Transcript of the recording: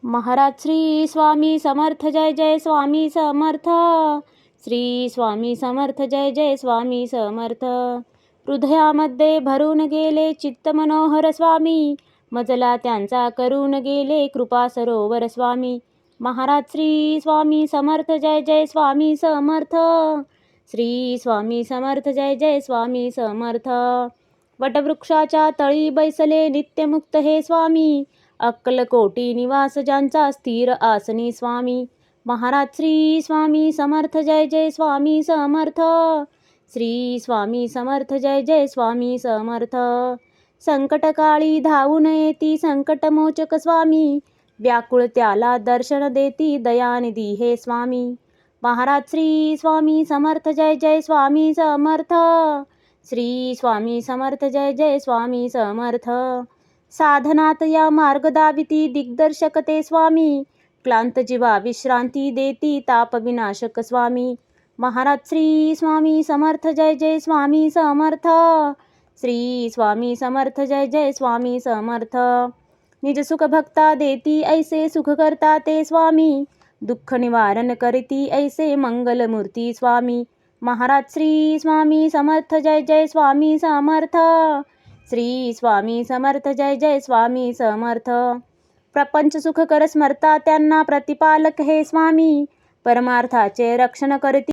महाराज श्री स्वामी समर्थ जय जय स्वामी समर्थ. श्री स्वामी समर्थ जय जय स्वामी समर्थ. हृदयामध्ये भरून गेले चित्त मनोहर स्वामी, मजला त्यांचा करून गेले कृपा सरोवर स्वामी. महाराज श्री स्वामी समर्थ जय जय स्वामी समर्थ. श्री स्वामी समर्थ जय जय स्वामी समर्थ. वटवृक्षाच्या तळी बैसले नित्यमुक्त हे स्वामी, अक्कलकोटी निवास ज्यांचा स्थिर आसनी स्वामी. महाराज श्री स्वामी समर्थ जय जय स्वामी समर्थ. श्री स्वामी समर्थ जय जय स्वामी समर्थ. संकटकाळी धावून येती संकटमोचक स्वामी, व्याकुळ त्याला दर्शन देती दयानिधी हे स्वामी. महाराज श्री स्वामी समर्थ जय जय स्वामी समर्थ. श्री स्वामी समर्थ जय जय स्वामी समर्थ. साधनात या मार्ग दाविती दिग्दर्शक ते स्वामी, क्लांत जीवा विश्रांती देती ताप विनाशक स्वामी. महाराज श्री स्वामी समर्थ जय जय स्वामी समर्थ. श्री स्वामी समर्थ जय जय स्वामी समर्थ. निज सुख भक्ता देती ऐसे सुख करता ते स्वामी, दुःख निवारण करती ऐसे मंगलमूर्ती स्वामी. महाराज श्री स्वामी समर्थ जय जय स्वामी समर्थ. श्री स्वामी समर्थ जय जय स्वामी समर्थ. प्रपंच सुख कर स्मरता त्यांना प्रतिपालक हे स्वामी, परमार्थाचे रक्षण करती